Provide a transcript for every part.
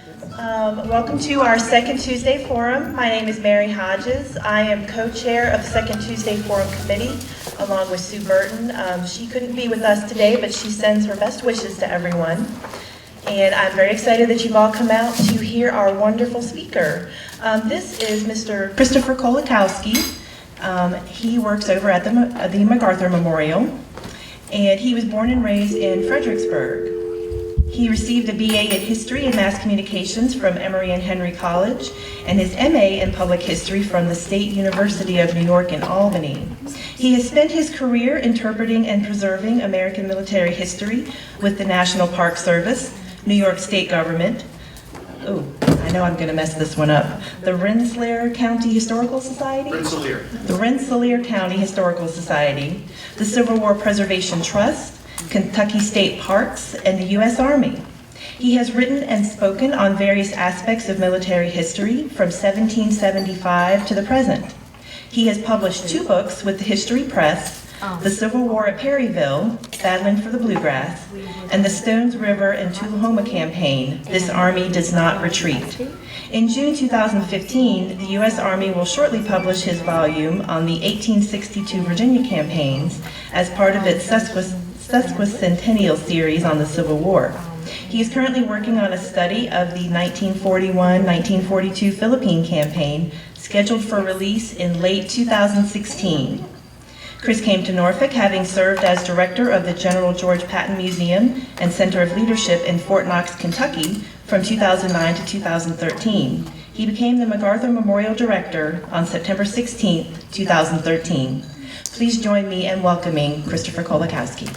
Welcome to our Second Tuesday Forum. My name is Mary Hodges. I am co-chair of the Second Tuesday Forum Committee, along with Sue Burton. She couldn't be with us today, but she sends her best wishes to everyone. And I'm very excited that you've all come out to hear our wonderful speaker. This is Mr. Christopher Kolakowski. He works over at the MacArthur Memorial, and he was born and raised in Fredericksburg. He received a BA in History and Mass Communications from Emory and Henry College and his MA in Public History from the State University of New York in Albany. He has spent his career interpreting and preserving American military history with the National Park Service, New York State Government, I know I'm going to mess this one up, the Rensselaer County Historical Society? The Rensselaer County Historical Society, the Civil War Preservation Trust, Kentucky State Parks, and the U.S. Army. He has written and spoken on various aspects of military history from 1775 to the present. He has published 2 books with the History Press, The Civil War at Perryville, Battling for the Bluegrass, and the Stones River and Tullahoma Campaign, This Army Does Not Retreat. In June 2015, the U.S. Army will shortly publish his volume on the 1862 Virginia campaigns as part of its sesquicentennial series on the Civil War. He is currently working on a study of the 1941-1942 Philippine campaign, scheduled for release in late 2016. Chris came to Norfolk having served as director of the General George Patton Museum and Center of Leadership in Fort Knox, Kentucky from 2009 to 2013. He became the MacArthur Memorial Director on September 16, 2013. Please join me in welcoming Christopher Kolakowski.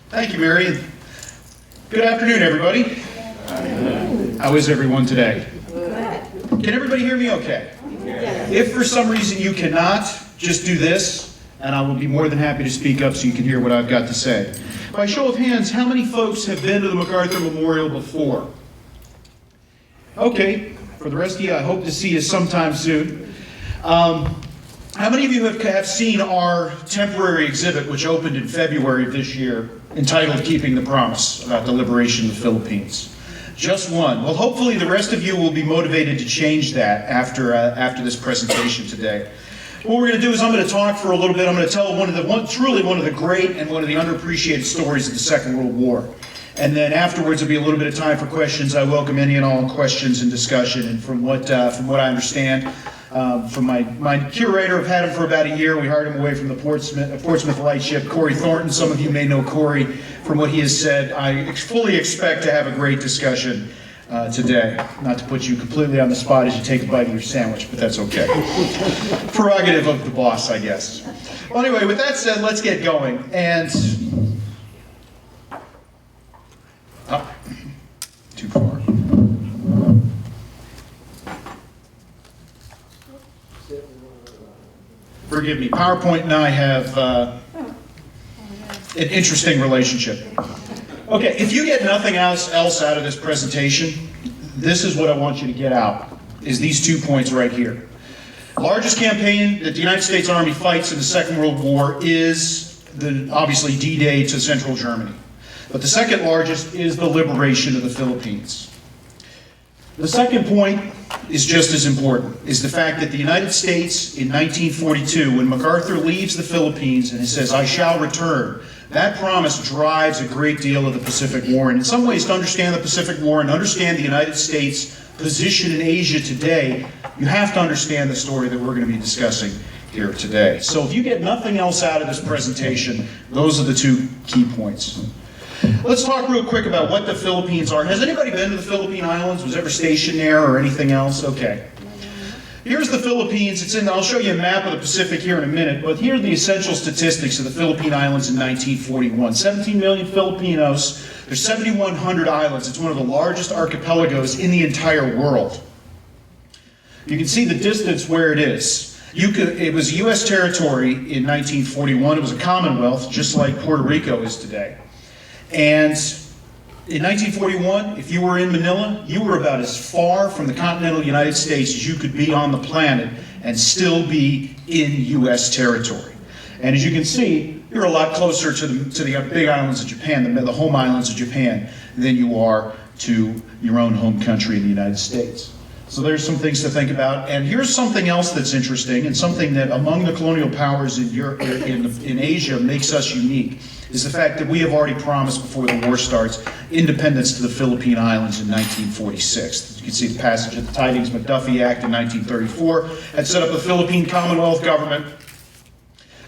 Thank you, Mary. Good afternoon, everybody. How is everyone today? Can everybody hear me okay? If for some reason you cannot, just do this, and I will be more than happy to speak up so you can hear what I've got to say. By show of hands, how many folks have been to the MacArthur Memorial before? Okay, for the rest of you, I hope to see you sometime soon. How many of you have seen our temporary exhibit, which opened in February of this year, entitled Keeping the Promise, about the liberation of the Philippines? Just one. Well, hopefully the rest of you will be motivated to change that after this presentation today. What we're going to do is I'm going to talk for a little bit. I'm going to tell truly one of the great and one of the underappreciated stories of the Second World War. And then afterwards there'll be a little bit of time for questions. I welcome any and all questions and discussion. And from what I understand, from my curator, I've had him for about a year. We hired him away from the Portsmouth lightship, Corey Thornton. Some of you may know Corey from what he has said. I fully expect to have a great discussion today. Not to put you completely on the spot as you take a bite of your sandwich, but that's okay. Prerogative of the boss, I guess. Well, anyway, with that said, let's get going. And too far. Forgive me, PowerPoint and I have an interesting relationship. Okay, if you get nothing else out of this presentation, this is what I want you to get out, is these 2 points right here. The largest campaign that the United States Army fights in the Second World War is obviously D-Day to Central Germany. But the second largest is the liberation of the Philippines. The second point is just as important, is the fact that the United States in 1942, when MacArthur leaves the Philippines and he says, "I shall return," that promise drives a great deal of the Pacific War. And in some ways, to understand the Pacific War and understand the United States' position in Asia today, you have to understand the story that we're going to be discussing here today. So if you get nothing else out of this presentation, those are the 2 key points. Let's talk real quick about what the Philippines are. Has anybody been to the Philippine Islands? Was ever stationed there or anything else? Okay. Here's the Philippines. I'll show you a map of the Pacific here in a minute, but here are the essential statistics of the Philippine Islands in 1941. 17 million Filipinos. There's 7,100 islands. It's one of the largest archipelagos in the entire world. You can see the distance where it is. It was a U.S. territory in 1941. It was a commonwealth, just like Puerto Rico is today. And in 1941, if you were in Manila, you were about as far from the continental United States as you could be on the planet and still be in U.S. territory. And as you can see, you're a lot closer to the big islands of Japan, the home islands of Japan, than you are to your own home country in the United States. So there's some things to think about. And here's something else that's interesting, and something that among the colonial powers in Europe, in Asia makes us unique, is the fact that we have already promised before the war starts independence to the Philippine Islands in 1946. You can see the passage of the Tidings-McDuffie Act in 1934 had set up the Philippine Commonwealth government.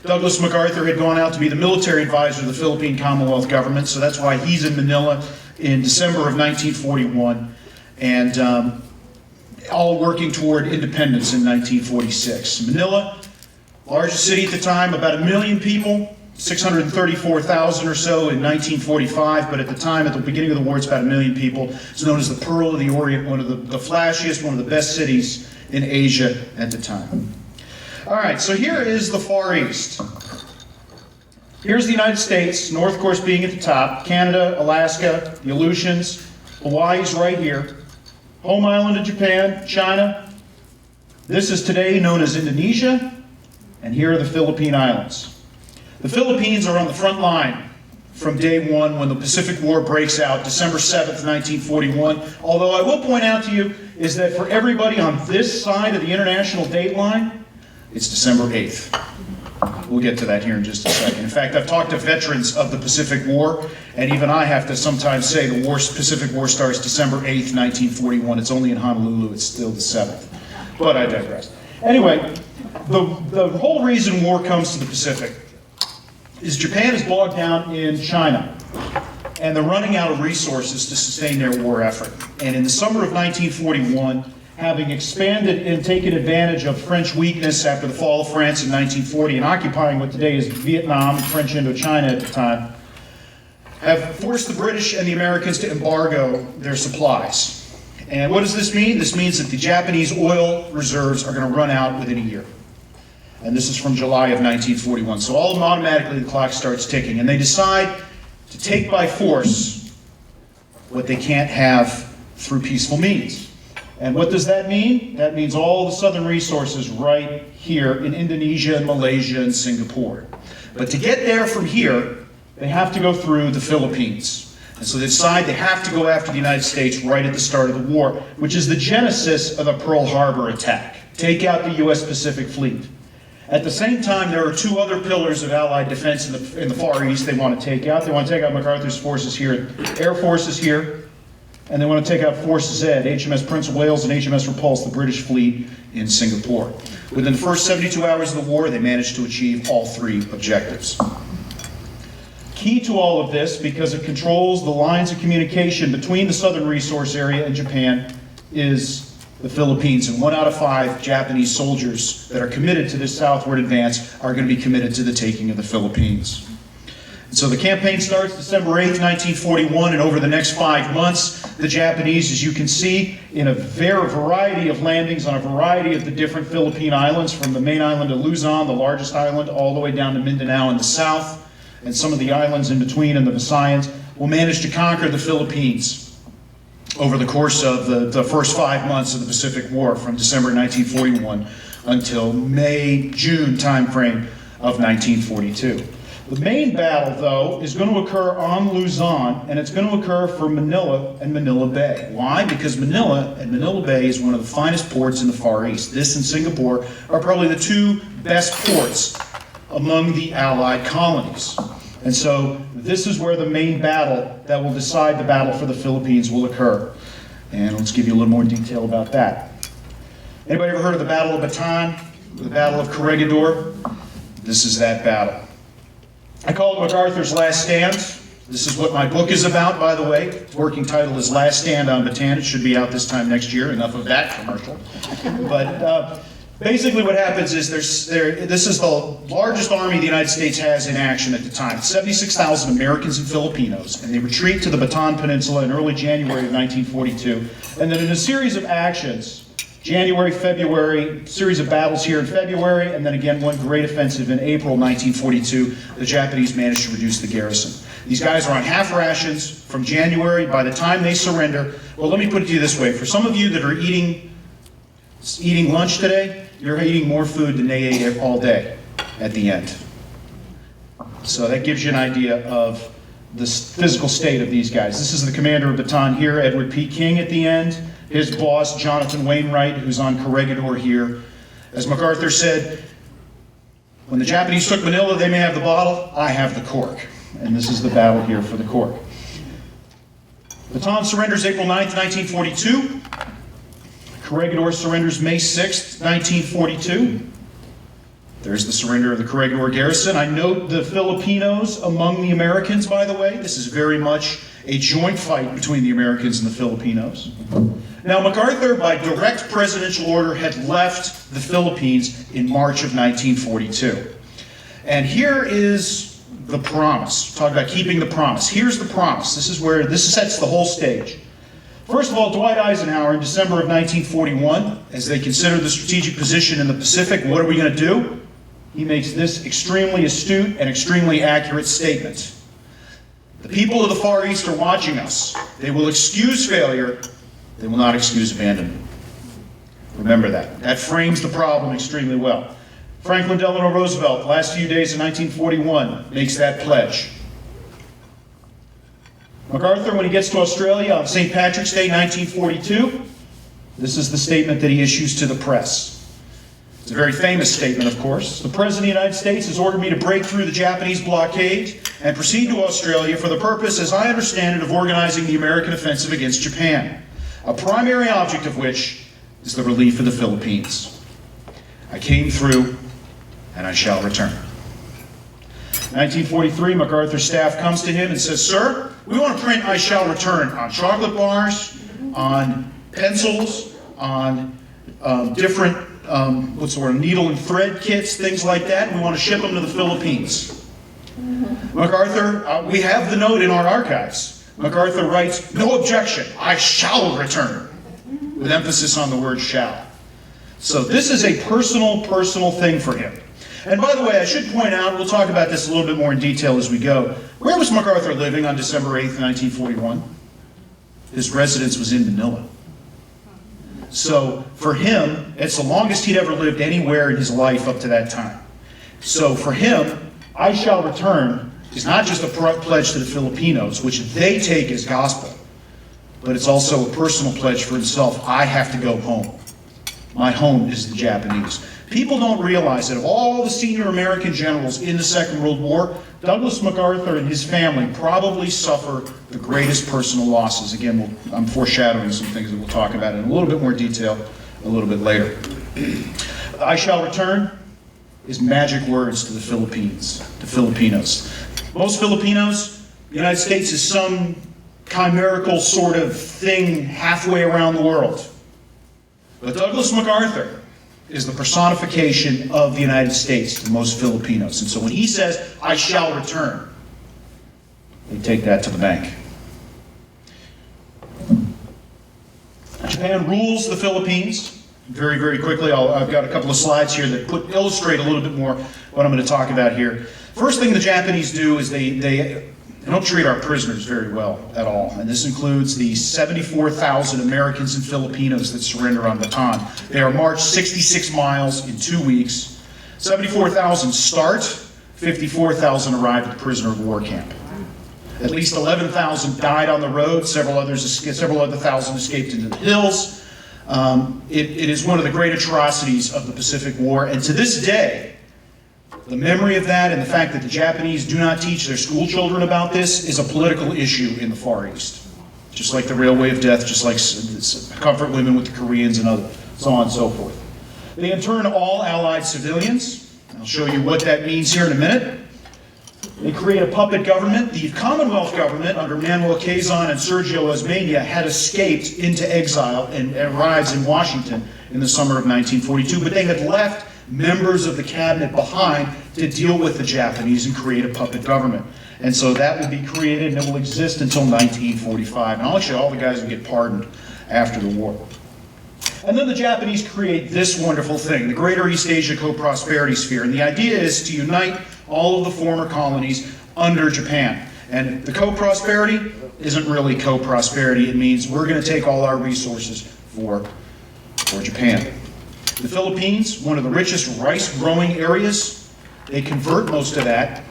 Douglas MacArthur had gone out to be the military advisor of the Philippine Commonwealth government, so that's why he's in Manila in December of 1941, and all working toward independence in 1946. Manila, largest city at the time, about 1 million people, 634,000 or so in 1945, but at the time, at the beginning of the war, it's about 1 million people. It's known as the Pearl of the Orient, one of the flashiest, one of the best cities in Asia at the time. All right, so here is the Far East. Here's the United States, North, of course, being at the top, Canada, Alaska, the Aleutians, Hawaii's right here, home island of Japan, China. This is today known as Indonesia, and here are the Philippine Islands. The Philippines are on the front line from day one when the Pacific War breaks out, December 7th, 1941. Although I will point out to you is that for everybody on this side of the international date line, it's December 8th. We'll get to that here in just a second. In fact, I've talked to veterans of the Pacific War, and even I have to sometimes say the Pacific War starts December 8th, 1941. It's only in Honolulu, it's still the 7th. But I digress. Anyway, the whole reason war comes to the Pacific is Japan is bogged down in China, and they're running out of resources to sustain their war effort. And in the summer of 1941, having expanded and taken advantage of French weakness after the fall of France in 1940 and occupying what today is Vietnam, French Indochina at the time, have forced the British and the Americans to embargo their supplies. And what does this mean? This means that the Japanese oil reserves are going to run out within a year. And this is from July of 1941. So automatically the clock starts ticking, and they decide to take by force what they can't have through peaceful means. And what does that mean? That means all the southern resources right here in Indonesia and Malaysia and Singapore. But to get there from here, they have to go through the Philippines. And so they decide they have to go after the United States right at the start of the war, which is the genesis of the Pearl Harbor attack. Take out the U.S. Pacific Fleet. At the same time, there are two other pillars of Allied defense in the Far East they want to take out. They want to take out MacArthur's forces here, Air Forces here, and they want to take out Force Z, HMS Prince of Wales and HMS Repulse, the British fleet in Singapore. Within the first 72 hours of the war, they managed to achieve all three objectives. Key to all of this, because it controls the lines of communication between the southern resource area and Japan, is the Philippines. And 1 out of 5 Japanese soldiers that are committed to this southward advance are going to be committed to the taking of the Philippines. And so the campaign starts December 8th, 1941, and over the next 5 months, the Japanese, as you can see, in a variety of landings on a variety of the different Philippine islands, from the main island of Luzon, the largest island, all the way down to Mindanao in the south, and some of the islands in between and the Visayas, will manage to conquer the Philippines over the course of the first 5 months of the Pacific War, from December 1941 until May, June timeframe of 1942. The main battle, though, is going to occur on Luzon, and it's going to occur for Manila and Manila Bay. Why? Because Manila and Manila Bay is one of the finest ports in the Far East. This and Singapore are probably the two best ports among the Allied colonies. And so this is where the main battle that will decide the battle for the Philippines will occur. And let's give you a little more detail about that. Anybody ever heard of the Battle of Bataan, the Battle of Corregidor? This is that battle. I call it MacArthur's Last Stand. This is what my book is about, by the way. Its working title is Last Stand on Bataan. It should be out this time next year. Enough of that commercial. But basically what happens is this is the largest army the United States has in action at the time. 76,000 Americans and Filipinos. And they retreat to the Bataan Peninsula in early January of 1942. And then in a series of actions, January, February, series of battles here in February, and then again one great offensive in April 1942, the Japanese managed to reduce the garrison. These guys are on half rations from January. By the time they surrender, well, let me put it to you this way. For some of you that are eating lunch today, you're eating more food than they ate all day at the end. So that gives you an idea of the physical state of these guys. This is the commander of baton here, Edward P. King at the end. His boss, Jonathan Wainwright, who's on Corregidor here. As MacArthur said, when the Japanese took Manila, they may have the bottle, I have the cork. And this is the battle here for the cork. Bataan surrenders April 9th, 1942. Corregidor surrenders May 6th, 1942. There's the surrender of the Corregidor garrison. I note the Filipinos among the Americans, by the way. This is very much a joint fight between the Americans and the Filipinos. Now, MacArthur, by direct presidential order, had left the Philippines in March of 1942. And here is the promise. Talk about keeping the promise. Here's the promise. This sets the whole stage. First of all, Dwight Eisenhower, in December of 1941, as they considered the strategic position in the Pacific, what are we going to do? He makes this extremely astute and extremely accurate statement. The people of the Far East are watching us. They will excuse failure. They will not excuse abandonment. Remember that. That frames the problem extremely well. Franklin Delano Roosevelt, the last few days of 1941, makes that pledge. MacArthur, when he gets to Australia on St. Patrick's Day, 1942, this is the statement that he issues to the press. It's a very famous statement, of course. The President of the United States has ordered me to break through the Japanese blockade and proceed to Australia for the purpose, as I understand it, of organizing the American offensive against Japan, a primary object of which is the relief of the Philippines. I came through, and I shall return. 1943, MacArthur's staff comes to him and says, "Sir, we want to print 'I shall return' on chocolate bars, on pencils, on different needle and thread kits, things like that, and we want to ship them to the Philippines." MacArthur, we have the note in our archives. MacArthur writes, "No objection, I shall return," with emphasis on the word shall. So this is a personal thing for him. And by the way, I should point out, we'll talk about this a little bit more in detail as we go. Where was MacArthur living on December 8th, 1941? His residence was in Manila. So for him, it's the longest he'd ever lived anywhere in his life up to that time. So for him, "I shall return" is not just a pledge to the Filipinos, which they take as gospel, but it's also a personal pledge for himself. I have to go home. My home is the Japanese. People don't realize that of all the senior American generals in the Second World War, Douglas MacArthur and his family probably suffer the greatest personal losses. Again, I'm foreshadowing some things that we'll talk about in a little bit more detail a little bit later. "I shall return" is magic words to the Filipinos. Most Filipinos, the United States is some chimerical sort of thing halfway around the world. But Douglas MacArthur is the personification of the United States to most Filipinos. And so when he says, "I shall return," they take that to the bank. Japan rules the Philippines. Very quickly, I've got a couple of slides here that illustrate a little bit more what I'm going to talk about here. First thing the Japanese do is they don't treat our prisoners very well at all. And this includes the 74,000 Americans and Filipinos that surrender on Bataan. They are marched 66 miles in 2 weeks. 74,000 start, 54,000 arrive at the prisoner of war camp. At least 11,000 died on the road, several other thousand escaped into the hills. It is one of the great atrocities of the Pacific War, and to this day, the memory of that and the fact that the Japanese do not teach their school children about this is a political issue in the Far East. Just like the Railway of Death, just like comfort women with the Koreans and so on and so forth. They intern all Allied civilians. I'll show you what that means here in a minute. They create a puppet government. The Commonwealth government under Manuel Quezon and Sergio Osmeña had escaped into exile and arrives in Washington in the summer of 1942, but they had left members of the cabinet behind to deal with the Japanese and create a puppet government. And so that will be created and it will exist until 1945. And actually all the guys will get pardoned after the war. And then the Japanese create this wonderful thing, the Greater East Asia Co-Prosperity Sphere. And the idea is to unite all of the former colonies under Japan. And the co-prosperity isn't really co-prosperity. It means we're going to take all our resources for Japan. The Philippines, one of the richest rice growing areas, they convert most of that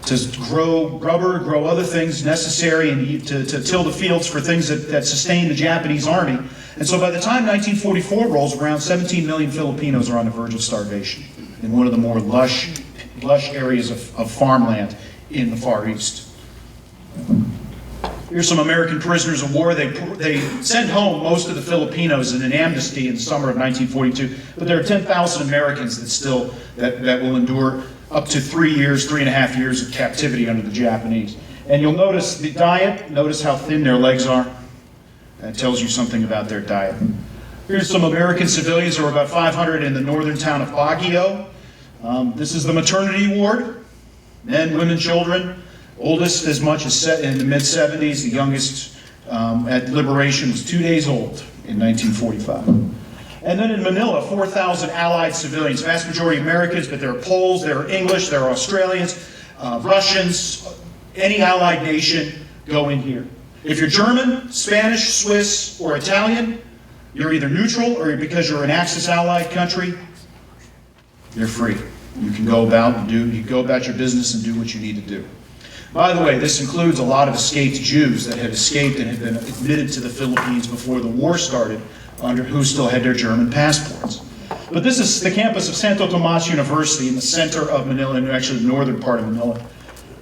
to grow rubber, grow other things necessary, and to till the fields for things that sustain the Japanese army. And so by the time 1944 rolls around, 17 million Filipinos are on the verge of starvation in one of the more lush areas of farmland in the Far East. Here's some American prisoners of war. They sent home most of the Filipinos in an amnesty in the summer of 1942, but there are 10,000 Americans that will endure up to 3.5 years of captivity under the Japanese. And you'll notice the diet, notice how thin their legs are. That tells you something about their diet. Here's some American civilians. There were about 500 in the northern town of Baguio. This is the maternity ward. Men, women, children. Oldest as much as in the mid-70s. The youngest at liberation was 2 days old in 1945. And then in Manila, 4,000 Allied civilians, vast majority Americans, but there are Poles, there are English, there are Australians, Russians, any Allied nation go in here. If you're German, Spanish, Swiss, or Italian, you're either neutral or because you're an Axis Allied country, you're free. You can go about your business and do what you need to do. By the way, this includes a lot of escaped Jews that had escaped and had been admitted to the Philippines before the war started, who still had their German passports. But this is the campus of Santo Tomas University in the center of Manila, and actually the northern part of Manila.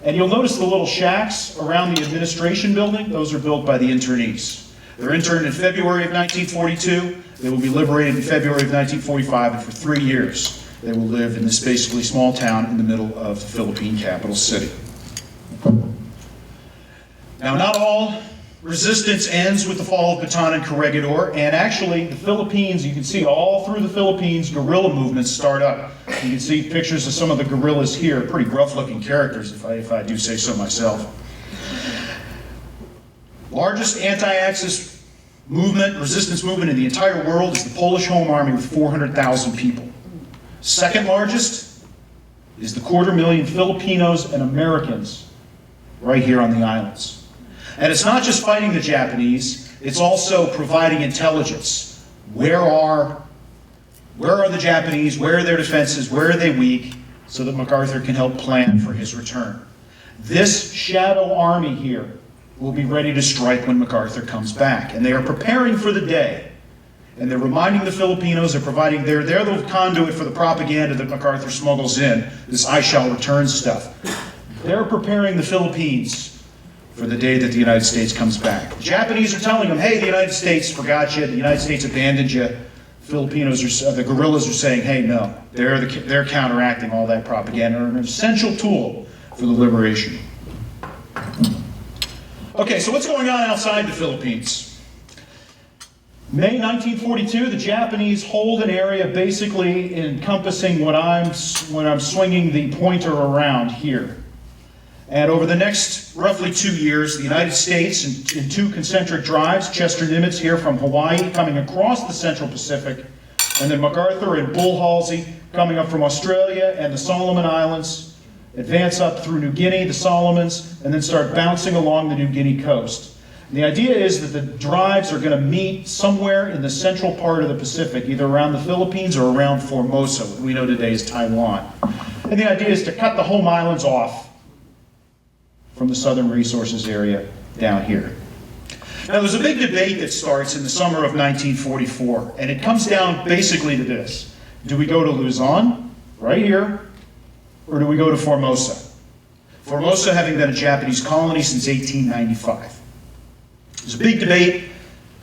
And you'll notice the little shacks around the administration building. Those are built by the internees. They're interned in February of 1942. They will be liberated in February of 1945, and for 3 years they will live in this basically small town in the middle of the Philippine capital city. Now, not all resistance ends with the fall of Bataan and Corregidor, and actually the Philippines, you can see all through the Philippines, guerrilla movements start up. You can see pictures of some of the guerrillas here, pretty gruff-looking characters, if I do say so myself. Largest anti-Axis movement, resistance movement in the entire world is the Polish Home Army with 400,000 people. Second largest is the 250,000 Filipinos and Americans right here on the islands. And it's not just fighting the Japanese, it's also providing intelligence. Where are the Japanese? Where are their defenses? Where are they weak? So that MacArthur can help plan for his return. This shadow army here will be ready to strike when MacArthur comes back. And they are preparing for the day. And they're reminding the Filipinos, they're the conduit for the propaganda that MacArthur smuggles in, this I shall return stuff. They're preparing the Philippines for the day that the United States comes back. The Japanese are telling them, hey, the United States forgot you, the United States abandoned you. The guerrillas are saying, hey, no. They're counteracting all that propaganda, and an essential tool for the liberation. Okay, so what's going on outside the Philippines? May 1942, the Japanese hold an area basically encompassing when I'm swinging the pointer around here. And over the next roughly 2 years, the United States, in 2 concentric drives, Chester Nimitz here from Hawaii coming across the Central Pacific, and then MacArthur and Bull Halsey coming up from Australia and the Solomon Islands, advance up through New Guinea, the Solomons, and then start bouncing along the New Guinea coast. And the idea is that the drives are going to meet somewhere in the central part of the Pacific, either around the Philippines or around Formosa, what we know today as Taiwan. And the idea is to cut the home islands off from the southern resources area down here. Now, there's a big debate that starts in the summer of 1944, and it comes down basically to this. Do we go to Luzon, right here, or do we go to Formosa? Formosa having been a Japanese colony since 1895. There's a big debate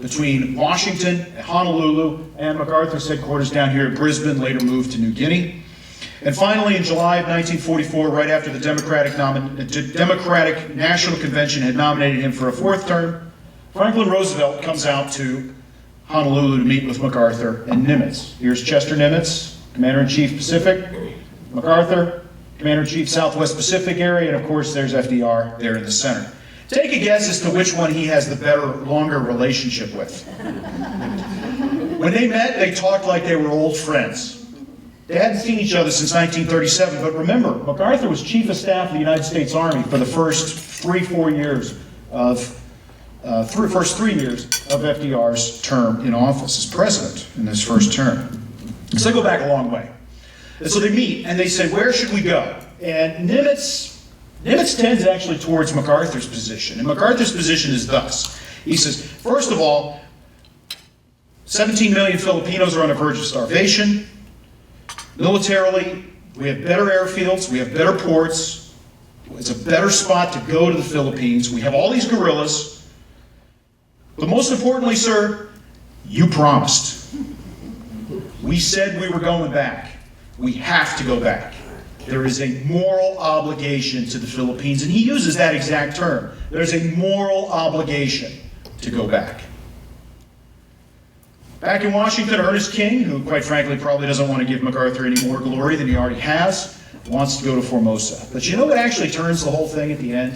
between Washington, Honolulu, and MacArthur's headquarters down here at Brisbane, later moved to New Guinea. And finally, in July of 1944, right after the Democratic National Convention had nominated him for a 4th term, Franklin Roosevelt comes out to Honolulu to meet with MacArthur and Nimitz. Here's Chester Nimitz, Commander-in-Chief Pacific, MacArthur, Commander-in-Chief Southwest Pacific area, and of course there's FDR there in the center. Take a guess as to which one he has the better, longer relationship with. When they met, they talked like they were old friends. They hadn't seen each other since 1937, but remember, MacArthur was Chief of Staff of the United States Army for the first 3 years of FDR's term in office as president in his first term. So they go back a long way. And so they meet, and they say, where should we go? And Nimitz Nimitz tends actually towards MacArthur's position, and MacArthur's position is thus. He says, first of all, 17 million Filipinos are on the verge of starvation. Militarily, we have better airfields, we have better ports, it's a better spot to go to the Philippines. We have all these guerrillas. But most importantly, sir, you promised. We said we were going back. We have to go back. There is a moral obligation to the Philippines, and he uses that exact term. There's a moral obligation to go back. Back in Washington, Ernest King, who quite frankly probably doesn't want to give MacArthur any more glory than he already has, wants to go to Formosa. But you know what actually turns the whole thing at the end?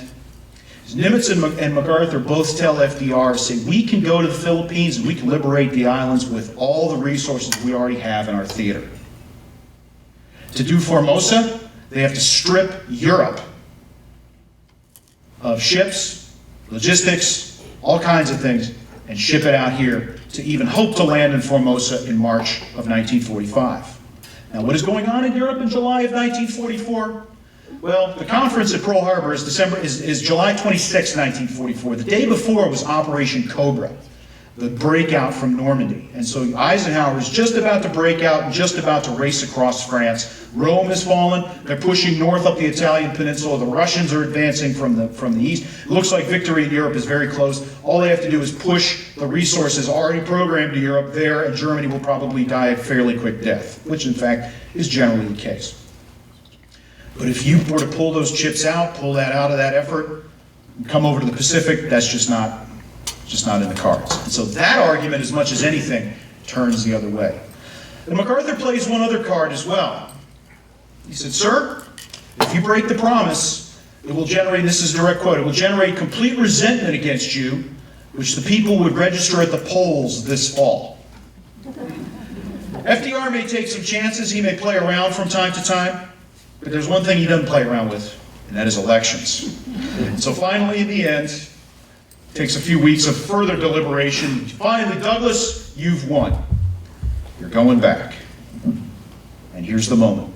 Nimitz and MacArthur both tell FDR, say, we can go to the Philippines and we can liberate the islands with all the resources we already have in our theater. To do Formosa, they have to strip Europe of ships, logistics, all kinds of things, and ship it out here to even hope to land in Formosa in March of 1945. Now, what is going on in Europe in July of 1944? Well, the conference at Pearl Harbor is July 26, 1944. The day before was Operation Cobra, the breakout from Normandy. And so Eisenhower is just about to break out and just about to race across France. Rome has fallen. They're pushing north up the Italian peninsula. The Russians are advancing from the east. It looks like victory in Europe is very close. All they have to do is push the resources already programmed to Europe there, and Germany will probably die a fairly quick death, which in fact is generally the case. But if you were to pull those chips out, pull that out of that effort, and come over to the Pacific, that's just not in the cards. And so that argument, as much as anything, turns the other way. And MacArthur plays one other card as well. He said, sir, if you break the promise, it will generate, this is a direct quote, it will generate complete resentment against you, which the people would register at the polls this fall. FDR may take some chances, he may play around from time to time, but there's one thing he doesn't play around with, and that is elections. So finally, in the end, it takes a few weeks of further deliberation. Finally, Douglas, you've won. You're going back. And here's the moment.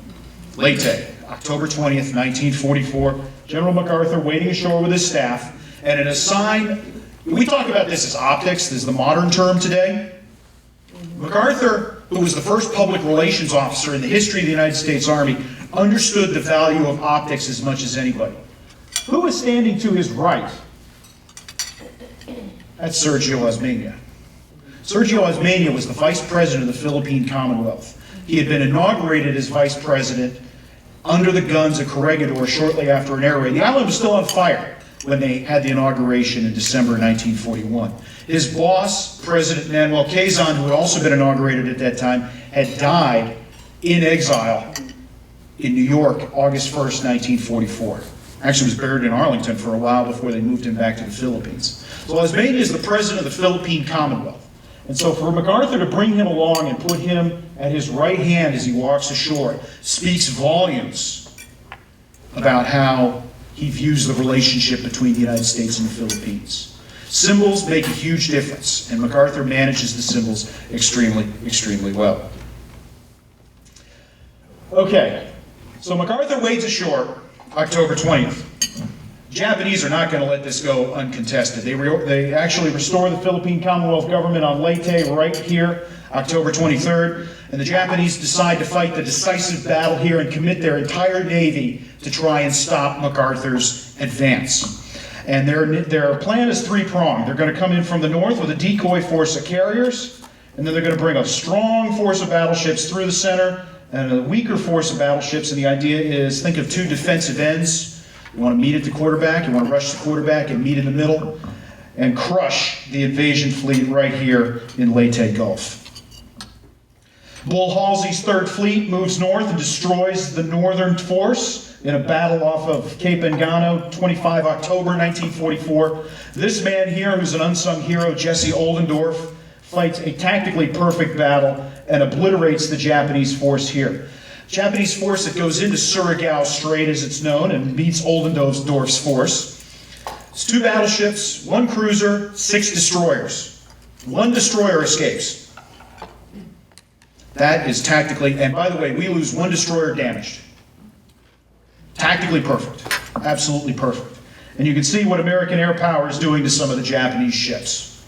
Leyte, October 20th, 1944. General MacArthur waiting ashore with his staff, and in a sign, we talk about this as optics, this is the modern term today. MacArthur, who was the first public relations officer in the history of the United States Army, understood the value of optics as much as anybody. Who is standing to his right? That's Sergio Osmeña. Sergio Osmeña was the vice president of the Philippine Commonwealth. He had been inaugurated as vice president under the guns of Corregidor shortly after an air raid. The island was still on fire when they had the inauguration in December 1941. His boss, President Manuel Quezon, who had also been inaugurated at that time, had died in exile in New York, August 1st, 1944. Actually was buried in Arlington for a while before they moved him back to the Philippines. So Osmeña is the president of the Philippine Commonwealth. And so for MacArthur to bring him along and put him at his right hand as he walks ashore speaks volumes about how he views the relationship between the United States and the Philippines. Symbols make a huge difference, and MacArthur manages the symbols extremely, extremely well. Okay, so MacArthur wades ashore October 20th. Japanese are not going to let this go uncontested. They actually restore the Philippine Commonwealth government on Leyte right here, October 23rd, and the Japanese decide to fight the decisive battle here and commit their entire navy to try and stop MacArthur's advance. And their plan is three-pronged. They're going to come in from the north with a decoy force of carriers, and then they're going to bring a strong force of battleships through the center and a weaker force of battleships, and the idea is, think of two defensive ends. You want to meet at the quarterback, you want to rush the quarterback and meet in the middle, and crush the invasion fleet right here in Leyte Gulf. Bull Halsey's Third Fleet moves north and destroys the northern force in a battle off of Cape Engano, 25 October 1944. This man here, who's an unsung hero, Jesse Oldendorf, fights a tactically perfect battle and obliterates the Japanese force here. Japanese force that goes into Surigao Strait, as it's known, and meets Oldendorf's force. It's two battleships, one cruiser, 6 destroyers. One destroyer escapes. That is tactically, and by the way, we lose 1 destroyer damaged. Tactically perfect. Absolutely perfect. And you can see what American air power is doing to some of the Japanese ships.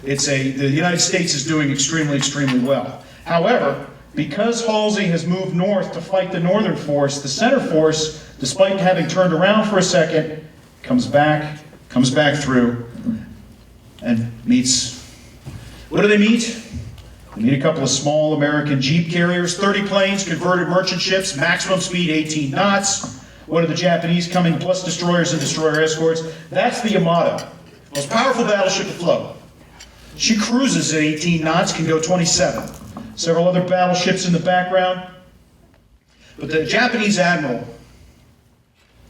The United States is doing extremely, extremely well. However, because Halsey has moved north to fight the northern force, the center force, despite having turned around for a second, comes back through and meets. What do they meet? They meet a couple of small American Jeep carriers, 30 planes, converted merchant ships, maximum speed 18 knots. What are the Japanese coming, plus destroyers and destroyer escorts? That's the Yamato, most powerful battleship afloat. She cruises at 18 knots, can go 27. Several other battleships in the background. But the Japanese admiral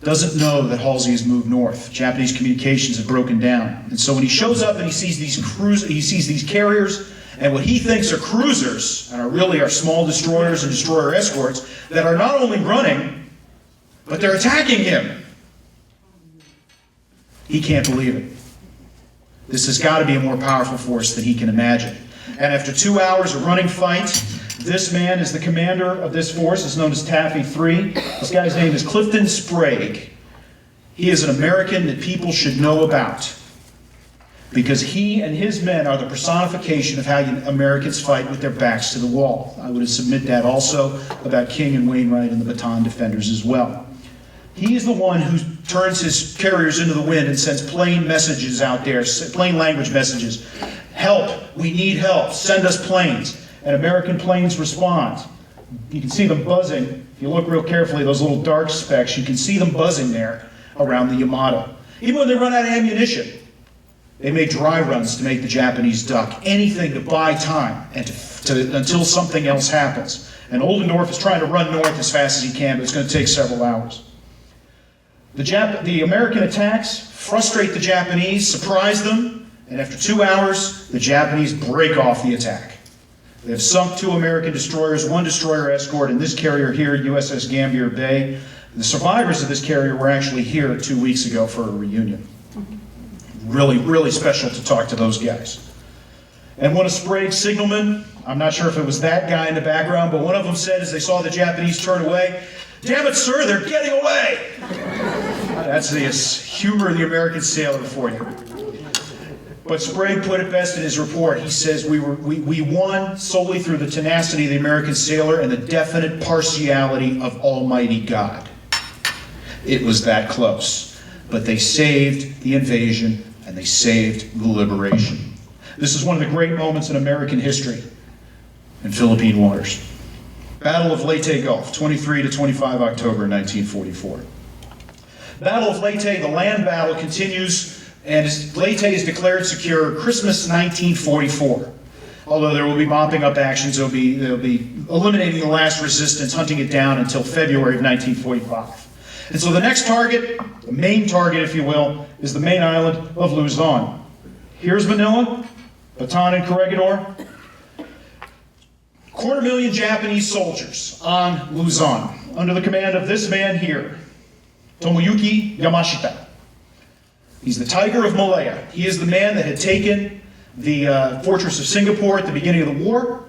doesn't know that Halsey has moved north. Japanese communications have broken down. And so when he shows up and he sees these carriers, and what he thinks are cruisers, and are really small destroyers and destroyer escorts, that are not only running, but they're attacking him. He can't believe it. This has got to be a more powerful force than he can imagine. And after 2 hours of running fight, this man is the commander of this force. It's known as Taffy 3. This guy's name is Clifton Sprague. He is an American that people should know about, because he and his men are the personification of how Americans fight with their backs to the wall. I would submit that also about King and Wainwright and the Bataan defenders as well. He is the one who turns his carriers into the wind and sends plain messages out there, plain language messages. Help, we need help, send us planes. And American planes respond. You can see them buzzing. If you look real carefully, those little dark specks, you can see them buzzing there around the Yamato. Even when they run out of ammunition, they make dry runs to make the Japanese duck. Anything to buy time and until something else happens. And Oldendorf is trying to run north as fast as he can, but it's going to take several hours. The American attacks frustrate the Japanese, surprise them, and after 2 hours, the Japanese break off the attack. They have sunk 2 American destroyers, 1 destroyer escort, and this carrier here, USS Gambier Bay. The survivors of this carrier were actually here 2 weeks ago for a reunion. Really, really special to talk to those guys. And one of Sprague's signalmen, I'm not sure if it was that guy in the background, but one of them said as they saw the Japanese turn away, "Damn it, sir, they're getting away!" That's the humor of the American sailor for you. But Sprague put it best in his report. He says, we won solely through the tenacity of the American sailor and the definite partiality of Almighty God. It was that close. But they saved the invasion and they saved the liberation. This is one of the great moments in American history in Philippine waters. Battle of Leyte Gulf, 23 to 25 October 1944. Battle of Leyte, the land battle continues, and Leyte is declared secure Christmas 1944. Although there will be mopping up actions, they'll be eliminating the last resistance, hunting it down until February of 1945. And so the next target, the main target, if you will, is the main island of Luzon. Here's Manila, Bataan and Corregidor. 250,000 Japanese soldiers on Luzon, under the command of this man here, Tomoyuki Yamashita. He's the Tiger of Malaya. He is the man that had taken the fortress of Singapore at the beginning of the war.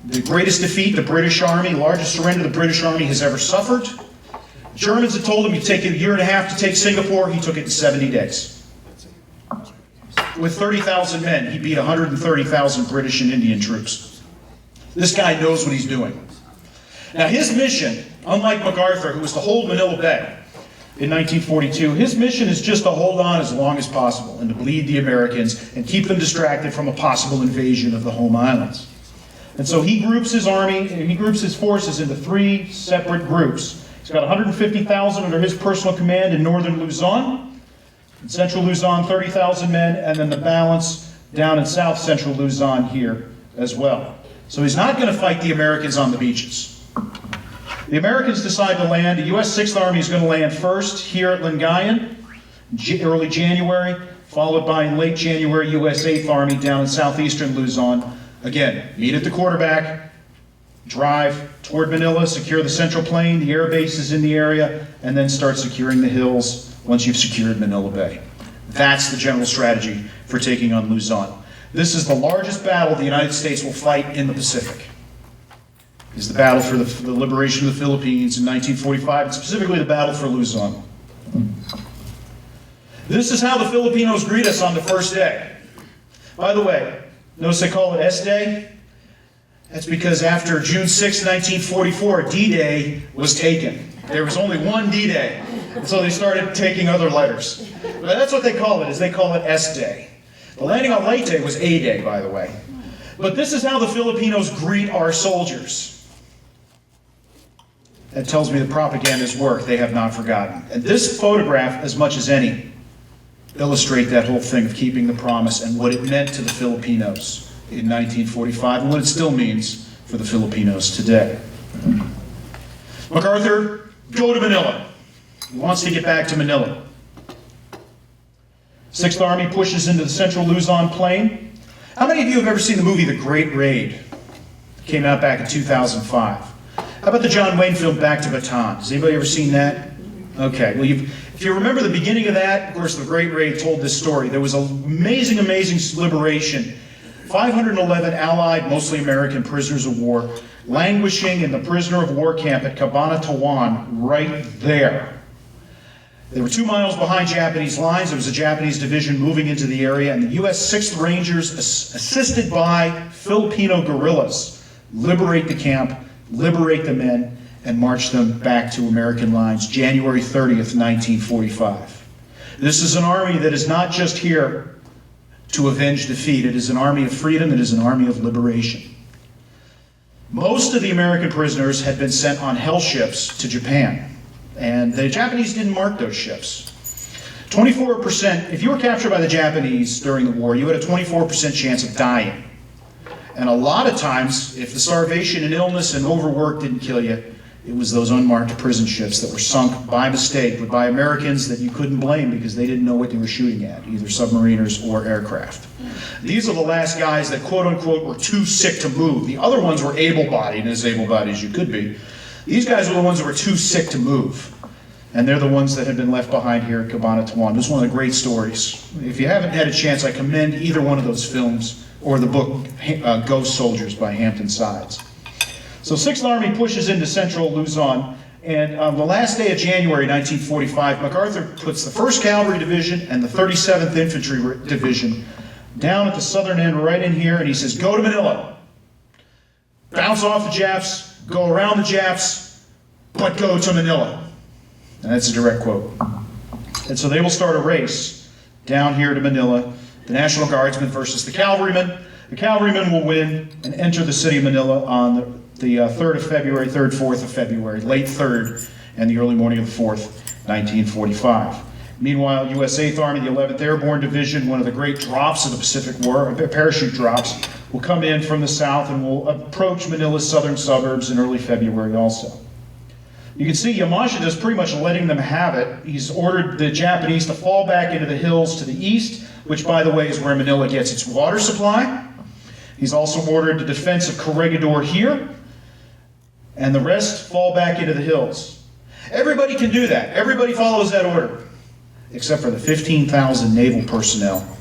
The greatest defeat the British Army, largest surrender the British Army has ever suffered. The Germans had told him he'd take a year and a half to take Singapore. He took it in 70 days. With 30,000 men, he beat 130,000 British and Indian troops. This guy knows what he's doing. Now his mission, unlike MacArthur, who was to hold Manila Bay in 1942, his mission is just to hold on as long as possible and to bleed the Americans and keep them distracted from a possible invasion of the home islands. And so he groups his army, and he groups his forces into 3 separate groups. He's got 150,000 under his personal command in northern Luzon, in central Luzon 30,000 men, and then the balance down in south central Luzon here as well. So he's not going to fight the Americans on the beaches. The Americans decide to land. The U.S. 6th Army is going to land first here at Lingayen, early January, followed by in late January, U.S. 8th Army down in southeastern Luzon. Again, meet at the quarterback, drive toward Manila, secure the Central Plain, the air bases in the area, and then start securing the hills once you've secured Manila Bay. That's the general strategy for taking on Luzon. This is the largest battle the United States will fight in the Pacific. It's the battle for the liberation of the Philippines in 1945, and specifically the battle for Luzon. This is how the Filipinos greet us on the first day. By the way, notice they call it S-Day? That's because after June 6, 1944, D-Day was taken. There was only one D-Day, so they started taking other letters. But that's what they call it, is they call it S-Day. The landing on Leyte was A-Day, by the way. But this is how the Filipinos greet our soldiers. That tells me the propaganda's work. They have not forgotten. And this photograph, as much as any, illustrate that whole thing of keeping the promise and what it meant to the Filipinos in 1945 and what it still means for the Filipinos today. MacArthur, go to Manila. He wants to get back to Manila. 6th Army pushes into the central Luzon plain. How many of you have ever seen the movie The Great Raid? It came out back in 2005. How about the John Wayne film Back to Bataan? Has anybody ever seen that? Okay, well, if you remember the beginning of that, of course, The Great Raid told this story. There was an amazing, amazing liberation. 511 Allied, mostly American prisoners of war, languishing in the prisoner of war camp at Cabanatuan, right there. They were 2 miles behind Japanese lines. There was a Japanese division moving into the area, and the U.S. 6th Rangers, assisted by Filipino guerrillas, liberate the camp, liberate the men, and march them back to American lines, January 30th, 1945. This is an army that is not just here to avenge defeat. It is an army of freedom. It is an army of liberation. Most of the American prisoners had been sent on hell ships to Japan, and the Japanese didn't mark those ships. 24%, if you were captured by the Japanese during the war, you had a 24% chance of dying. And a lot of times, if the starvation and illness and overwork didn't kill you, it was those unmarked prison ships that were sunk by mistake, but by Americans that you couldn't blame because they didn't know what they were shooting at, either submariners or aircraft. These are the last guys that, quote unquote, were too sick to move. The other ones were able-bodied, and as able-bodied as you could be. These guys were the ones that were too sick to move. And they're the ones that had been left behind here at Cabanatuan. This is one of the great stories. If you haven't had a chance, I commend either one of those films or the book Ghost Soldiers by Hampton Sides. So 6th Army pushes into central Luzon, and on the last day of January 1945, MacArthur puts the 1st Cavalry Division and the 37th Infantry Division down at the southern end right in here, and he says, go to Manila. Bounce off the Japs, go around the Japs, but go to Manila. And that's a direct quote. And so they will start a race down here to Manila, the National Guardsmen versus the Cavalrymen. The Cavalrymen will win and enter the city of Manila on the 3rd of February, 3rd, 4th of February, late 3rd and the early morning of the 4th, 1945. Meanwhile, U.S. 8th Army, the 11th Airborne Division, one of the great drops of the Pacific War, parachute drops, will come in from the south and will approach Manila's southern suburbs in early February also. You can see Yamashita is pretty much letting them have it. He's ordered the Japanese to fall back into the hills to the east, which, by the way, is where Manila gets its water supply. He's also ordered the defense of Corregidor here, and the rest fall back into the hills. Everybody can do that. Everybody follows that order, except for the 15,000 naval personnel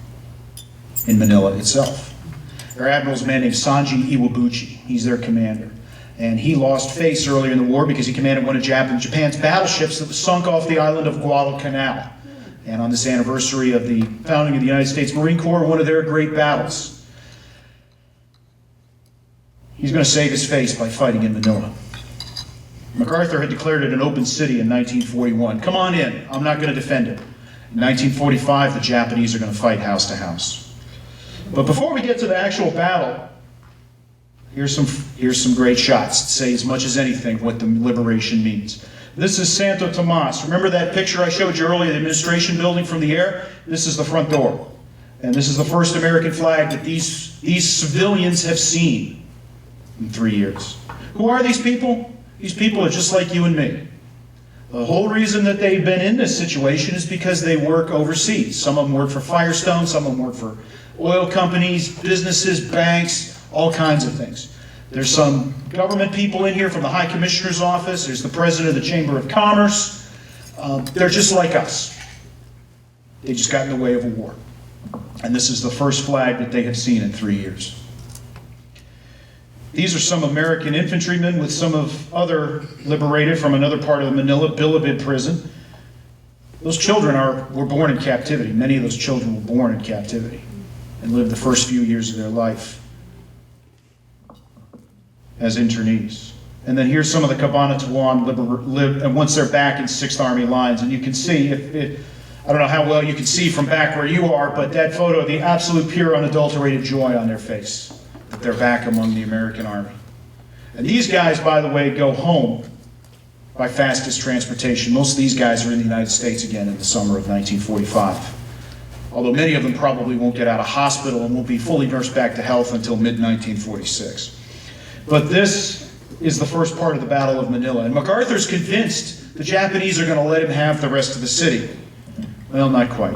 in Manila itself. Their admiral's a man named Sanji Iwabuchi. He's their commander. And he lost face earlier in the war because he commanded one of Japan's battleships that was sunk off the island of Guadalcanal. And on this anniversary of the founding of the United States Marine Corps, one of their great battles. He's going to save his face by fighting in Manila. MacArthur had declared it an open city in 1941. Come on in, I'm not going to defend it. In 1945, the Japanese are going to fight house to house. But before we get to the actual battle, here's some great shots that say as much as anything what the liberation means. This is Santo Tomas. Remember that picture I showed you earlier, the administration building from the air? This is the front door. And this is the first American flag that these civilians have seen in 3 years. Who are these people? These people are just like you and me. The whole reason that they've been in this situation is because they work overseas. Some of them work for Firestone, some of them work for oil companies, businesses, banks, all kinds of things. There's some government people in here from the High Commissioner's office. There's the President of the Chamber of Commerce. They're just like us. They just got in the way of a war. And this is the first flag that they have seen in 3 years. These are some American infantrymen with some of other liberated from another part of the Manila Bilibid prison. Those children were born in captivity. Many of those children were born in captivity and lived the first few years of their life as internees. And then here's some of the Cabanatuan live once they're back in 6th Army lines. And you can see, I don't know how well you can see from back where you are, but that photo, the absolute pure unadulterated joy on their face, that they're back among the American Army. And these guys, by the way, go home by fastest transportation. Most of these guys are in the United States again in the summer of 1945. Although many of them probably won't get out of hospital and won't be fully nursed back to health until mid-1946. But this is the first part of the Battle of Manila. And MacArthur's convinced the Japanese are going to let him have the rest of the city. Well, not quite.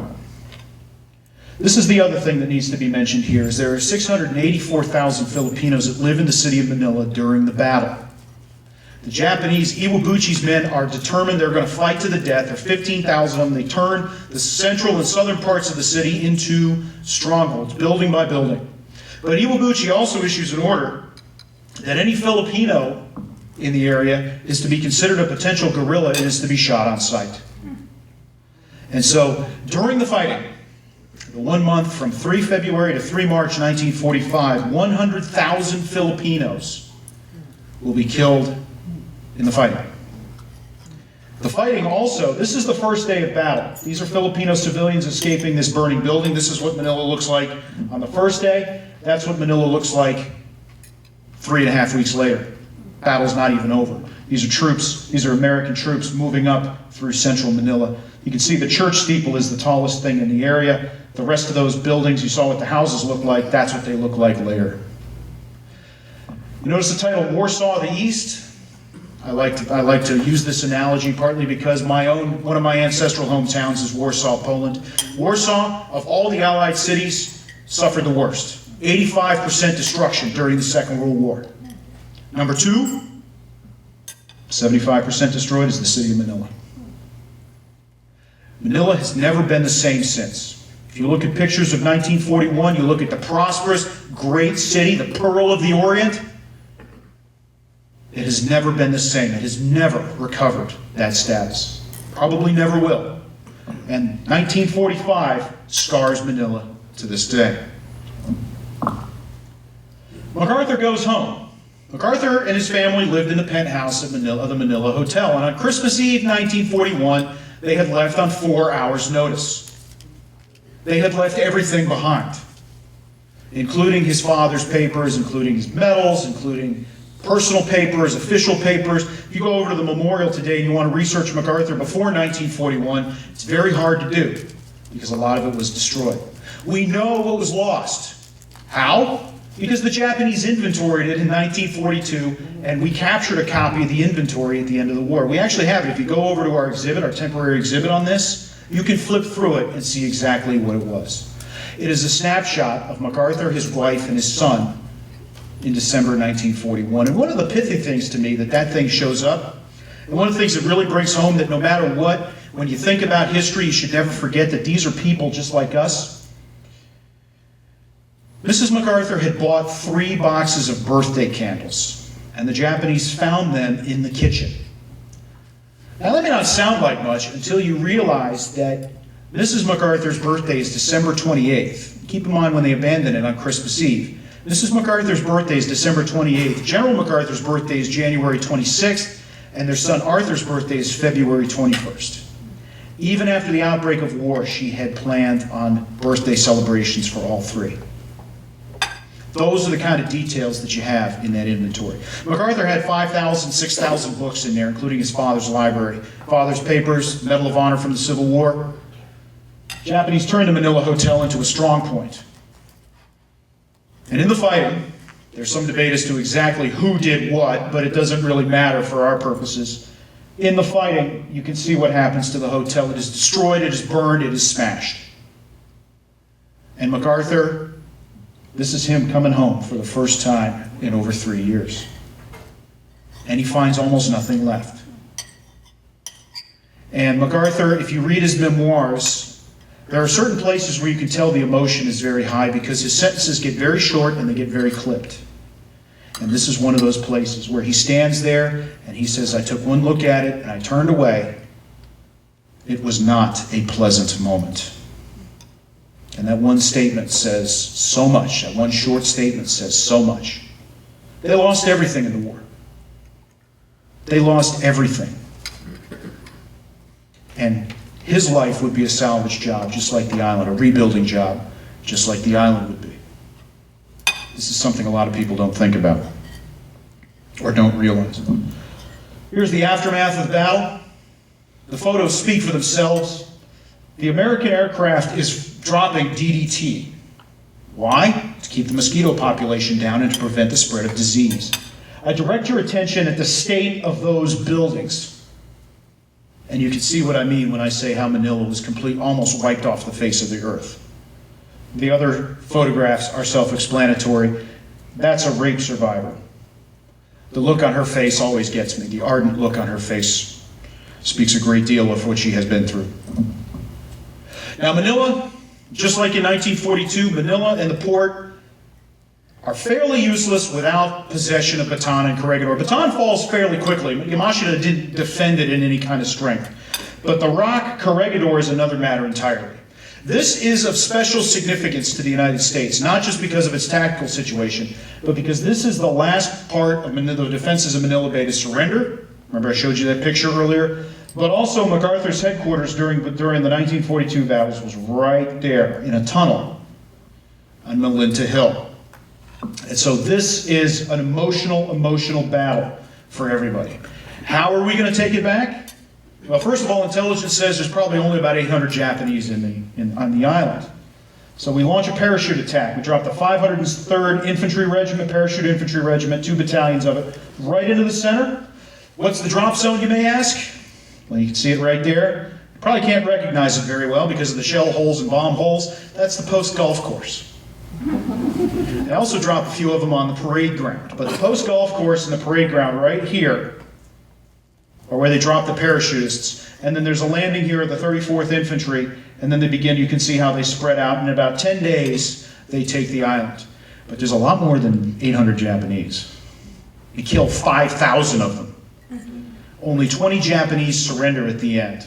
This is the other thing that needs to be mentioned here, is there are 684,000 Filipinos that live in the city of Manila during the battle. The Japanese, Iwabuchi's men, are determined they're going to fight to the death. There are 15,000 of them. They turn the central and southern parts of the city into strongholds, building by building. But Iwabuchi also issues an order that any Filipino in the area is to be considered a potential guerrilla and is to be shot on sight. And so, during the fighting, the 1 month from 3 February to 3 March 1945, 100,000 Filipinos will be killed in the fighting. The fighting also, this is the first day of battle. These are Filipino civilians escaping this burning building. This is what Manila looks like on the first day. That's what Manila looks like 3.5 weeks later. Battle's not even over. These are troops, these are American troops moving up through central Manila. You can see the church steeple is the tallest thing in the area. The rest of those buildings, you saw what the houses look like, that's what they look like later. You notice the title, Warsaw the East? I like to use this analogy partly because one of my ancestral hometowns is Warsaw, Poland. Warsaw, of all the Allied cities, suffered the worst. 85% destruction during the Second World War. Number 2, 75% destroyed is the city of Manila. Manila has never been the same since. If you look at pictures of 1941, you look at the prosperous, great city, the Pearl of the Orient, it has never been the same. It has never recovered that status. Probably never will. And 1945 scars Manila to this day. MacArthur goes home. MacArthur and his family lived in the penthouse of the Manila Hotel. And on Christmas Eve 1941, they had left on 4 hours' notice. They had left everything behind, including his father's papers, including his medals, including personal papers, official papers. If you go over to the memorial today and you want to research MacArthur before 1941, it's very hard to do because a lot of it was destroyed. We know what was lost. How? Because the Japanese inventoried it in 1942, and we captured a copy of the inventory at the end of the war. We actually have it. If you go over to our exhibit, our temporary exhibit on this, you can flip through it and see exactly what it was. It is a snapshot of MacArthur, his wife, and his son in December 1941. And one of the pithy things to me that thing shows up, and one of the things that really brings home that no matter what, when you think about history, you should never forget that these are people just like us. Mrs. MacArthur had bought 3 boxes of birthday candles, and the Japanese found them in the kitchen. Now, that may not sound like much until you realize that Mrs. MacArthur's birthday is December 28th. Keep in mind when they abandoned it on Christmas Eve. Mrs. MacArthur's birthday is December 28th. General MacArthur's birthday is January 26th, and their son Arthur's birthday is February 21st. Even after the outbreak of war, she had planned on birthday celebrations for all 3. Those are the kind of details that you have in that inventory. MacArthur had 5,000, 6,000 books in there, including his father's library. Father's papers, Medal of Honor from the Civil War. Japanese turned the Manila Hotel into a strong point. And in the fighting, there's some debate as to exactly who did what, but it doesn't really matter for our purposes. In the fighting, you can see what happens to the hotel. It is destroyed, it is burned, it is smashed. And MacArthur, this is him coming home for the first time in over 3 years. And he finds almost nothing left. And MacArthur, if you read his memoirs, there are certain places where you can tell the emotion is very high because his sentences get very short and they get very clipped. And this is one of those places where he stands there and he says, I took one look at it and I turned away. It was not a pleasant moment. And that one statement says so much. That one short statement says so much. They lost everything in the war. They lost everything. And his life would be a salvage job, just like the island, a rebuilding job, just like the island would be. This is something a lot of people don't think about or don't realize. Here's the aftermath of the battle. The photos speak for themselves. The American aircraft is dropping DDT. Why? To keep the mosquito population down and to prevent the spread of disease. I direct your attention at the state of those buildings. And you can see what I mean when I say how Manila was almost wiped off the face of the earth. The other photographs are self-explanatory. That's a rape survivor. The look on her face always gets me. The ardent look on her face speaks a great deal of what she has been through. Now Manila, just like in 1942, Manila and the port are fairly useless without possession of Bataan and Corregidor. Bataan falls fairly quickly. Yamashita didn't defend it in any kind of strength. But the rock, Corregidor, is another matter entirely. This is of special significance to the United States, not just because of its tactical situation, but because this is the last part of the defenses of Manila Bay to surrender. Remember I showed you that picture earlier? But also MacArthur's headquarters during the 1942 battles was right there in a tunnel on Melinta Hill. And so this is an emotional battle for everybody. How are we going to take it back? Well, first of all, intelligence says there's probably only about 800 Japanese on the island. So we launch a parachute attack. We drop the 503rd Infantry Regiment, Parachute Infantry Regiment, 2 battalions of it, right into the center. What's the drop zone, you may ask? Well, you can see it right there. You probably can't recognize it very well because of the shell holes and bomb holes. That's the post golf course. They also drop a few of them on the parade ground. But the post golf course and the parade ground right here are where they drop the parachutists. And then there's a landing here of the 34th Infantry. And then they begin, you can see how they spread out. In about 10 days, they take the island. But there's a lot more than 800 Japanese. We kill 5,000 of them. Only 20 Japanese surrender at the end.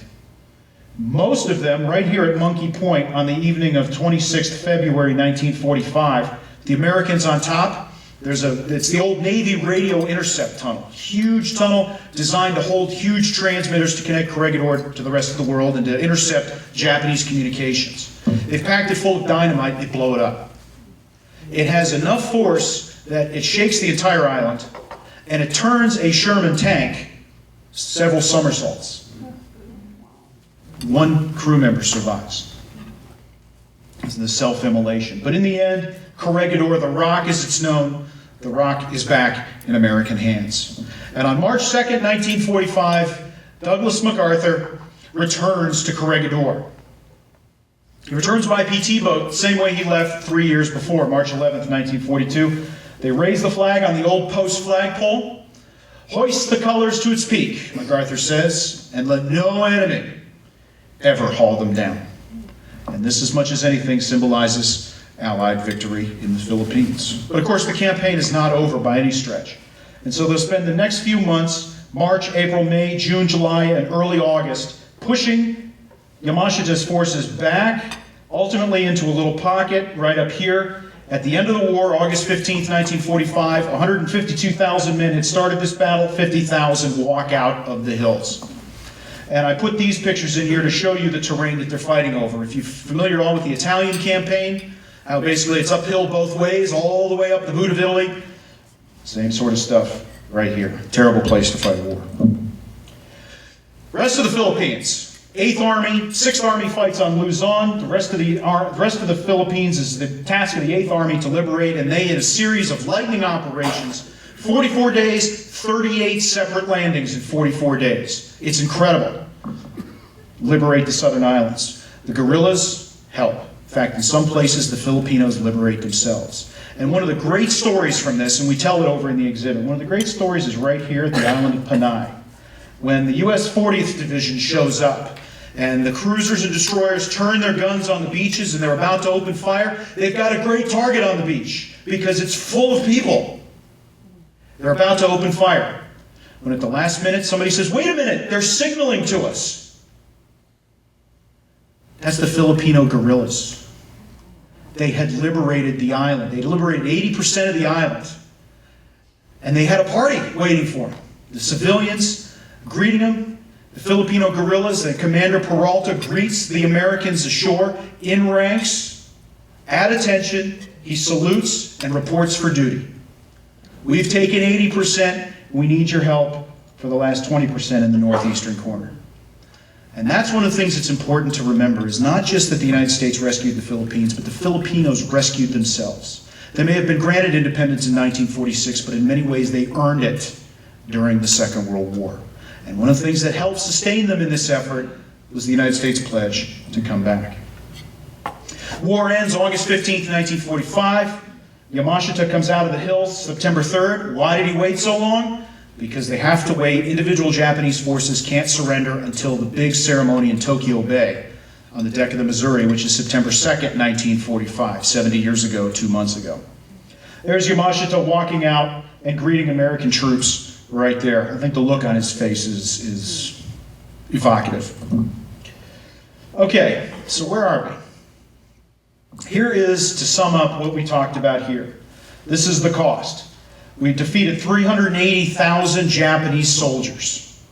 Most of them right here at Monkey Point on the evening of 26th February 1945. The Americans on top, it's the old Navy radio intercept tunnel. Huge tunnel designed to hold huge transmitters to connect Corregidor to the rest of the world and to intercept Japanese communications. They've packed it full of dynamite, they blow it up. It has enough force that it shakes the entire island and it turns a Sherman tank several somersaults. One crew member survives. It's the self-immolation. But in the end, Corregidor, the rock as it's known, the rock is back in American hands. And on March 2nd, 1945, Douglas MacArthur returns to Corregidor. He returns by PT boat, the same way he left 3 years before, March 11th, 1942. They raise the flag on the old post flagpole. Hoist the colors to its peak, MacArthur says, and let no enemy ever haul them down. And this, as much as anything, symbolizes Allied victory in the Philippines. But of course, the campaign is not over by any stretch. And so they'll spend the next few months, March, April, May, June, July, and early August, pushing Yamashita's forces back, ultimately into a little pocket right up here. At the end of the war, August 15th, 1945, 152,000 men had started this battle, 50,000 walk out of the hills. And I put these pictures in here to show you the terrain that they're fighting over. If you're familiar at all with the Italian campaign, how basically it's uphill both ways, all the way up the boot of Italy. Same sort of stuff right here. Terrible place to fight a war. Rest of the Philippines. 8th Army, 6th Army fights on Luzon. The rest of the Philippines is the task of the 8th Army to liberate, and they, in a series of lightning operations, 44 days, 38 separate landings in 44 days. It's incredible. Liberate the southern islands. The guerrillas help. In fact, in some places, the Filipinos liberate themselves. And one of the great stories from this, and we tell it over in the exhibit, one of the great stories is right here at the island of Panay. When the U.S. 40th Division shows up, and the cruisers and destroyers turn their guns on the beaches and they're about to open fire, they've got a great target on the beach because it's full of people. They're about to open fire. When at the last minute somebody says, wait a minute, they're signaling to us. That's the Filipino guerrillas. They had liberated the island. They liberated 80% of the island. And they had a party waiting for them. The civilians greeting them. The Filipino guerrillas and Commander Peralta greets the Americans ashore in ranks, at attention. He salutes and reports for duty. We've taken 80%. We need your help for the last 20% in the northeastern corner. And that's one of the things that's important to remember, is not just that the United States rescued the Philippines, but the Filipinos rescued themselves. They may have been granted independence in 1946, but in many ways they earned it during the Second World War. And one of the things that helped sustain them in this effort was the United States pledge to come back. War ends August 15th, 1945. Yamashita comes out of the hills September 3rd. Why did he wait so long? Because they have to wait. Individual Japanese forces can't surrender until the big ceremony in Tokyo Bay on the deck of the Missouri, which is September 2nd, 1945, 70 years ago, 2 months ago. There's Yamashita walking out and greeting American troops right there. I think the look on his face is evocative. Okay, so where are we? Here is, to sum up what we talked about here. This is the cost. We defeated 380,000 Japanese soldiers.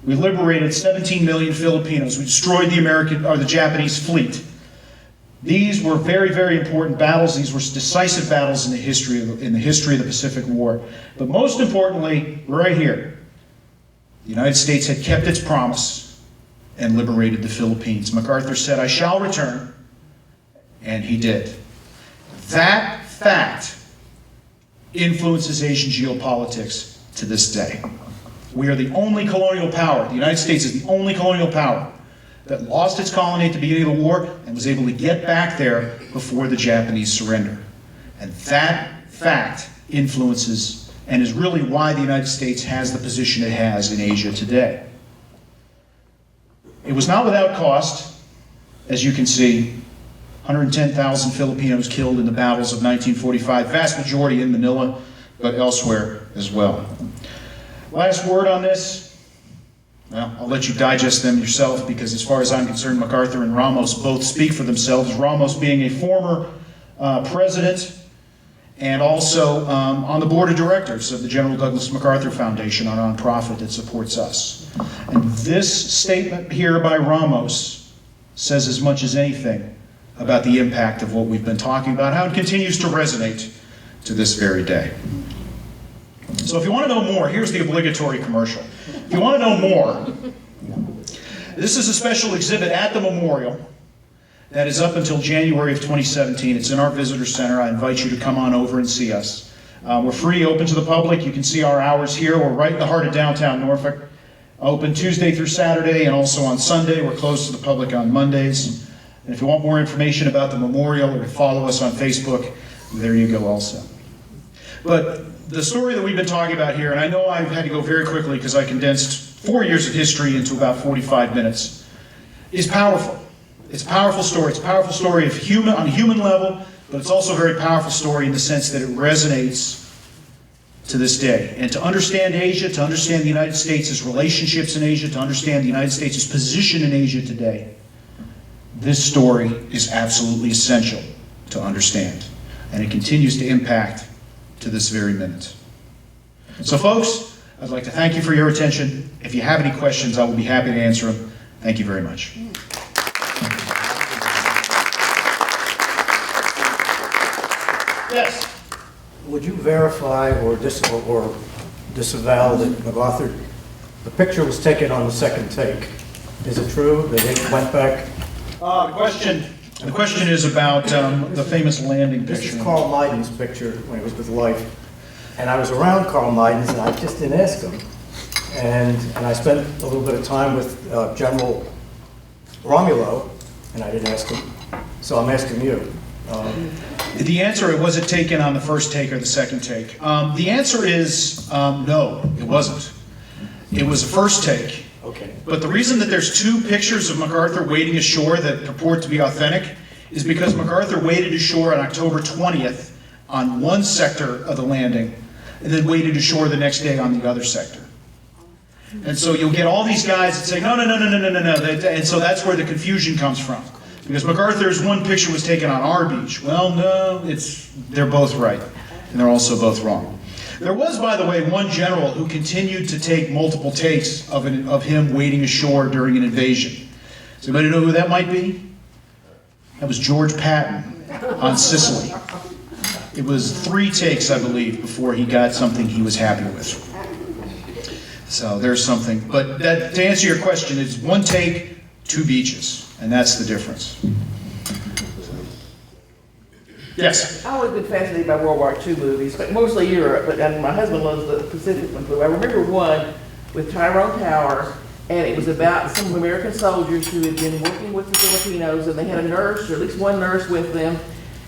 We liberated 17 million Filipinos. We destroyed the Japanese fleet. These were very, very important battles. These were decisive battles in the history of the Pacific War. But most importantly, right here, the United States had kept its promise and liberated the Philippines. MacArthur said, "I shall return," and he did. That fact influences Asian geopolitics to this day. We are the only colonial power, the United States is the only colonial power that lost its colony at the beginning of the war and was able to get back there before the Japanese surrender. And that fact influences and is really why the United States has the position it has in Asia today. It was not without cost, as you can see. 110,000 Filipinos killed in the battles of 1945, vast majority in Manila, but elsewhere as well. Last word on this, well, I'll let you digest them yourself, because as far as I'm concerned, MacArthur and Ramos both speak for themselves. Ramos being a former president and also on the board of directors of the General Douglas MacArthur Foundation, our nonprofit that supports us. And this statement here by Ramos says as much as anything about the impact of what we've been talking about, how it continues to resonate to this very day. So if you want to know more, here's the obligatory commercial. If you want to know more, this is a special exhibit at the memorial that is up until January of 2017. It's in our visitor center. I invite you to come on over and see us. We're free, open to the public. You can see our hours here. We're right in the heart of downtown Norfolk. Open Tuesday through Saturday and also on Sunday. We're closed to the public on Mondays. And if you want more information about the memorial, or to follow us on Facebook, there you go also. But the story that we've been talking about here, and I know I've had to go very quickly because I condensed 4 years of history into about 45 minutes, is powerful. It's a powerful story. It's a powerful story on a human level, but it's also a very powerful story in the sense that it resonates to this day. And to understand Asia, to understand the United States' relationships in Asia, to understand the United States' position in Asia today, this story is absolutely essential to understand, and it continues to impact to this very minute. So folks, I'd like to thank you for your attention. If you have any questions, I will be happy to answer them. Thank you very much. Yes? Would you verify or disavow that MacArthur, the picture was taken on the second take? Is it true that it went back? The question is about the famous landing picture. This is Carl Maiden's picture when he was with Life. And I was around Carl Maiden's and I just didn't ask him. And I spent a little bit of time with General Romulo, and I didn't ask him. So I'm asking you. The answer, was it taken on the first take or the second take? The answer is no, it wasn't. It was a first take. Okay. But the reason that there's 2 pictures of MacArthur wading ashore that purport to be authentic is because MacArthur waded ashore on October 20th on one sector of the landing, and then waded ashore the next day on the other sector. And so you'll get all these guys that say, no. And so that's where the confusion comes from. Because MacArthur's one picture was taken on our beach. Well, no, they're both right, and they're also both wrong. There was, by the way, one general who continued to take multiple takes of him wading ashore during an invasion. Does anybody know who that might be? That was George Patton on Sicily. It was 3 takes, I believe, before he got something he was happy with. So there's something. But to answer your question, it's 1 take, 2 beaches, and that's the difference. Yes? I've always been fascinated by World War II movies, but mostly Europe, and my husband loves the Pacific ones. I remember one with Tyrone Towers, and it was about some American soldiers who had been working with the Filipinos, and they had a nurse, or at least one nurse with them.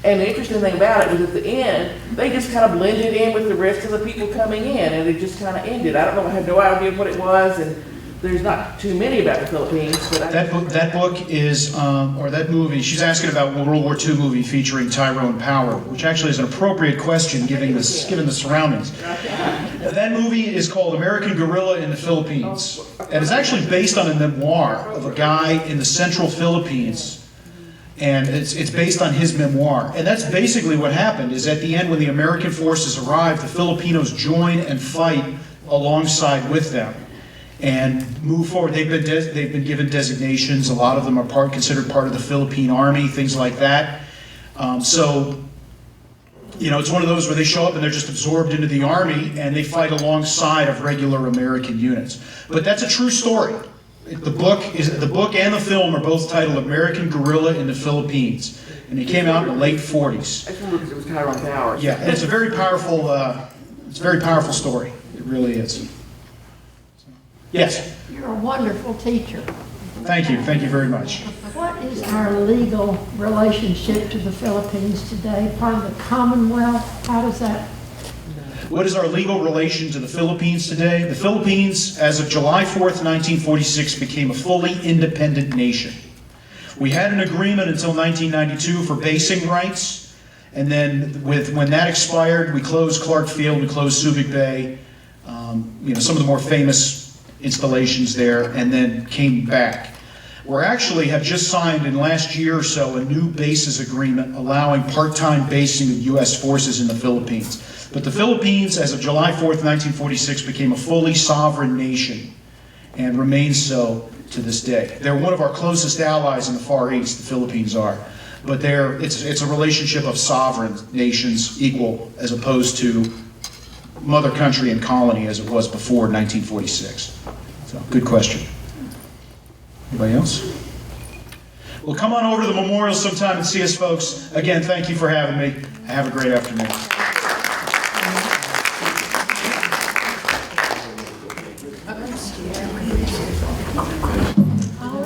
And the interesting thing about it was at the end, they just kind of blended in with the rest of the people coming in, and it just kind of ended. I don't know, I had no idea what it was, and there's not too many about the Philippines. But that book is, or that movie, she's asking about a World War II movie featuring Tyrone Power, which actually is an appropriate question given the surroundings. That movie is called American Guerrilla in the Philippines, and it's actually based on a memoir of a guy in the central Philippines. And it's based on his memoir. And that's basically what happened, is at the end when the American forces arrived, the Filipinos join and fight alongside with them and move forward. They've been given designations. A lot of them are considered part of the Philippine Army, things like that. So, you know, it's one of those where they show up and they're just absorbed into the Army and they fight alongside of regular American units. But that's a true story. The book and the film are both titled American Guerrilla in the Philippines, and they came out in the late 40s. I just remember because it was Tyrone Towers. Yeah, and it's a very powerful story. It really is. Yes. You're a wonderful teacher. Thank you very much. What is our legal relationship to the Philippines today? Part of the Commonwealth? How does that? What is our legal relation to the Philippines today? The Philippines, as of July 4th, 1946, became a fully independent nation. We had an agreement until 1992 for basing rights, and then when that expired, we closed Clark Field, we closed Subic Bay, some of the more famous installations there, and then came back. We actually have just signed in last year or so a new bases agreement allowing part-time basing of U.S. forces in the Philippines. But the Philippines, as of July 4th, 1946, became a fully sovereign nation and remains so to this day. They're one of our closest allies in the Far East, the Philippines are. But it's a relationship of sovereign nations equal as opposed to mother country and colony as it was before 1946. So, good question. Anybody else? Well, come on over to the memorial sometime and see us, folks. Again, thank you for having me. Have a great afternoon.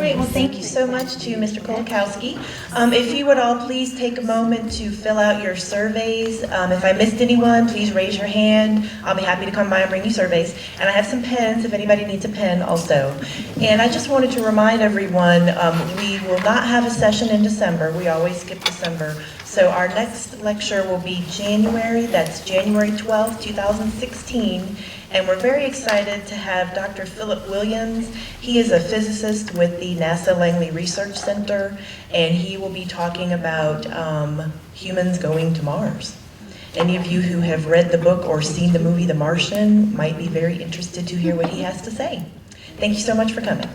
Well, thank you so much to Mr. Kolakowski. If you would all please take a moment to fill out your surveys. If I missed anyone, please raise your hand. I'll be happy to come by and bring you surveys. And I have some pens if anybody needs a pen also. And I just wanted to remind everyone, we will not have a session in December. We always skip December. So our next lecture will be January 12th, 2016. And we're very excited to have Dr. Philip Williams. He is a physicist with the NASA Langley Research Center, and he will be talking about humans going to Mars. Any of you who have read the book or seen the movie The Martian might be very interested to hear what he has to say. Thank you so much for coming.